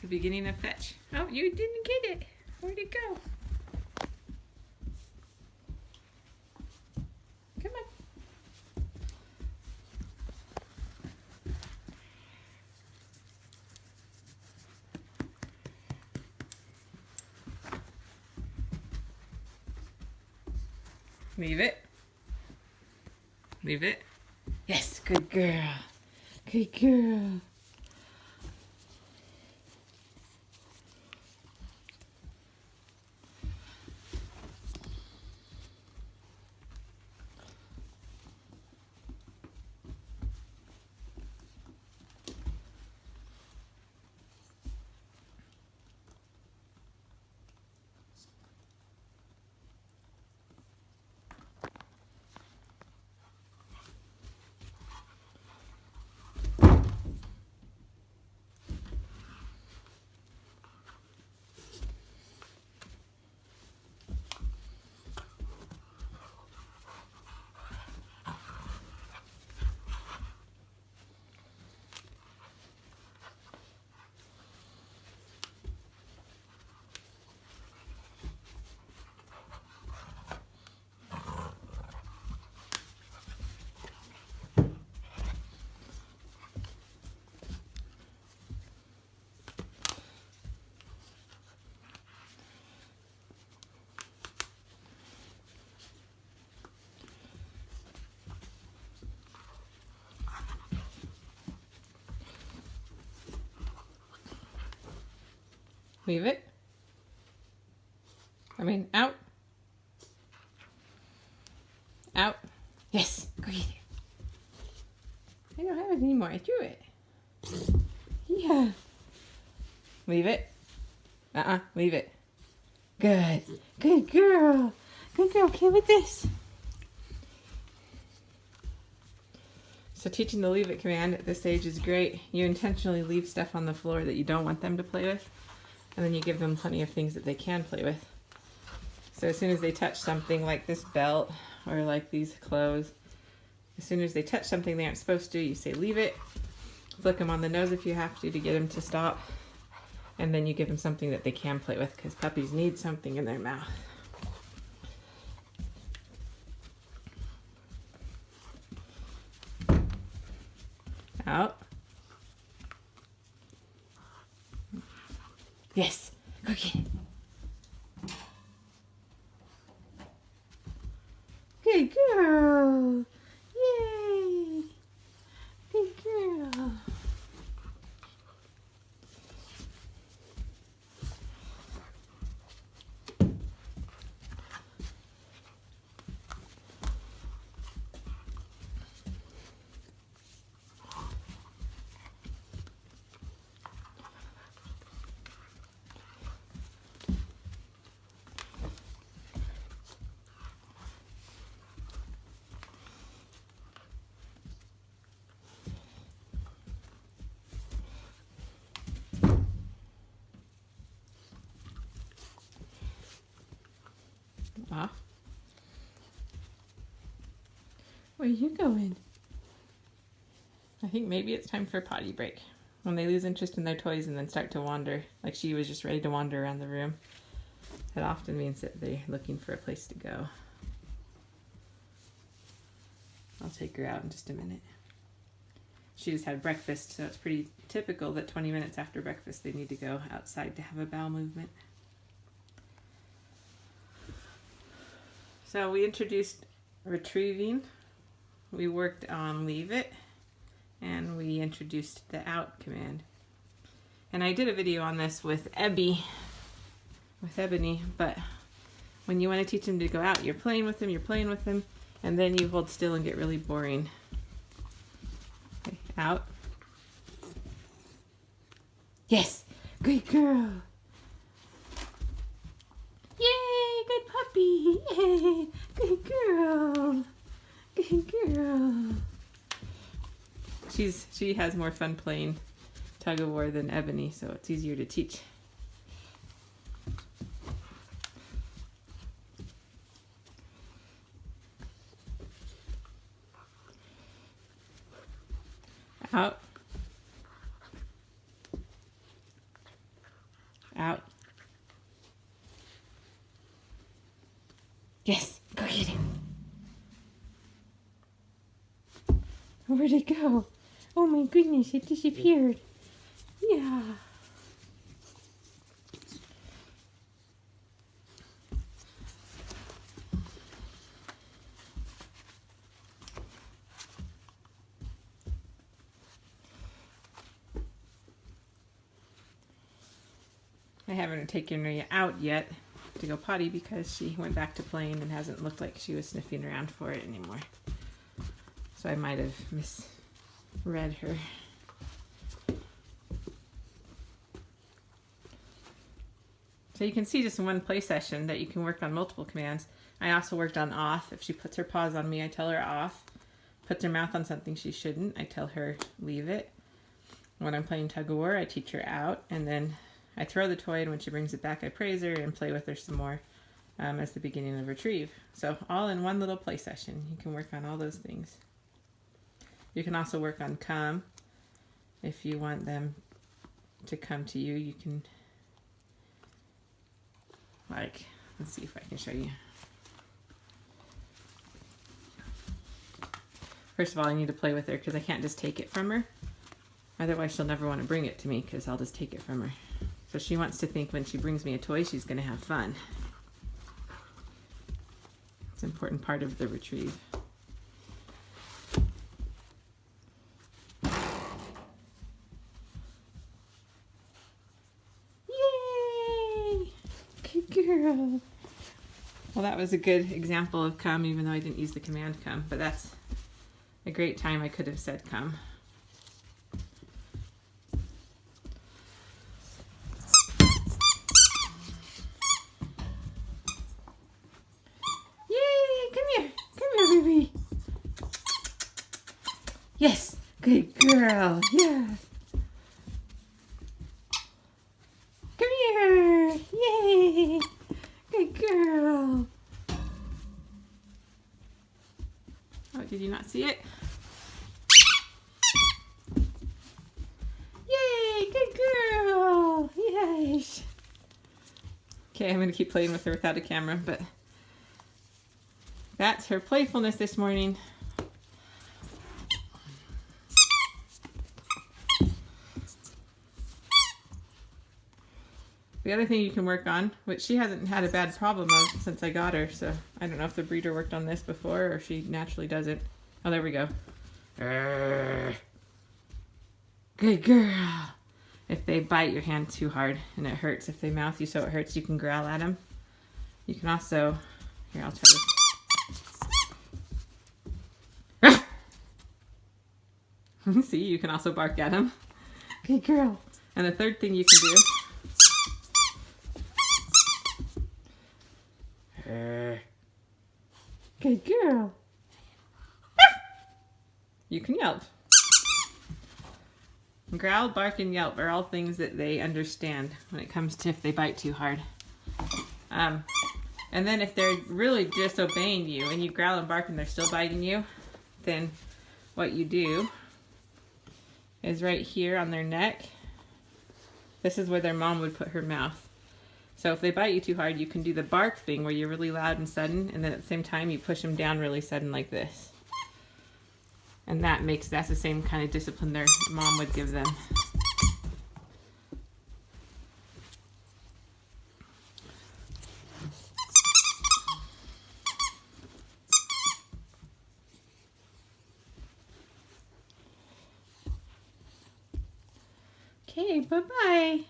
the beginning of fetch. Oh, you didn't get it. Where'd it go? Come on. Leave it. Leave it. Yes, good girl. Good girl. Leave it. Out. Out. Yes. Go get it. I don't have it anymore. I threw it. Yeah. Leave it. Leave it. Good. Good girl. Good girl. Play with this. So teaching the leave it command at this age is great. You intentionally leave stuff on the floor that you don't want them to play with. And then you give them plenty of things that they can play with. So as soon as they touch something like this belt or like these clothes, as soon as they touch something they aren't supposed to, you say leave it. Flick them on the nose if you have to get them to stop. And then you give them something that they can play with because puppies need something in their mouth. Out. Yes. Go get it. Good girl. Yay. Good girl. Off. Where are you going? I think maybe it's time for a potty break. When they lose interest in their toys and then start to wander, like she was just ready to wander around the room, it often means that they're looking for a place to go. I'll take her out in just a minute. She just had breakfast, so it's pretty typical that 20 minutes after breakfast they need to go outside to have a bowel movement. So we introduced retrieving, we worked on leave it, and we introduced the out command. And I did a video on this with Ebony, but when you want to teach them to go out, you're playing with them, and then you hold still and get really boring. Okay, out. Yes, good girl. Yay, good puppy. Yay, good girl. Good girl. She has more fun playing tug of war than Ebony, so it's easier to teach. Out. Yes, go get it. Where'd it go? Oh my goodness, it disappeared. Yeah. I haven't taken her out yet to go potty because she went back to playing and hasn't looked like she was sniffing around for it anymore. So I might have misread her. So you can see just in one play session that you can work on multiple commands. I also worked on off. If she puts her paws on me, I tell her off. Puts her mouth on something she shouldn't, I tell her leave it. When I'm playing tug of war, I teach her out, and then I throw the toy, and when she brings it back, I praise her and play with her some more as the beginning of retrieve. So all in one little play session. You can work on all those things. You can also work on come. If you want them to come to you, you can, like, let's see if I can show you. First of all, I need to play with her because I can't just take it from her. Otherwise, she'll never want to bring it to me because I'll just take it from her. So she wants to think when she brings me a toy, she's going to have fun. It's an important part of the retrieve. Yay! Good girl. Well, that was a good example of come, even though I didn't use the command come. But that's a great time I could have said come. Baby. Yes, good girl. Yes. Come here. Yay. Good girl. Oh, did you not see it? Yay, good girl. Yes. Okay, I'm going to keep playing with her without a camera, but that's her playfulness this morning. The other thing you can work on, which she hasn't had a bad problem of since I got her, so I don't know if the breeder worked on this before or she naturally does it. Oh, there we go. Good girl. If they bite your hand too hard and it hurts, if they mouth you so it hurts, you can growl at them. You can also, here, I'll try this. See, you can also bark at him. Good girl. And the third thing you can do. Good girl. You can yelp. Growl, bark, and yelp are all things that they understand when it comes to if they bite too hard. And then if they're really disobeying you and you growl and bark and they're still biting you, then what you do is right here on their neck. This is where their mom would put her mouth. So if they bite you too hard, you can do the bark thing where you're really loud and sudden, and then at the same time you push them down really sudden like this. And that's the same kind of discipline their mom would give them. Okay, bye-bye.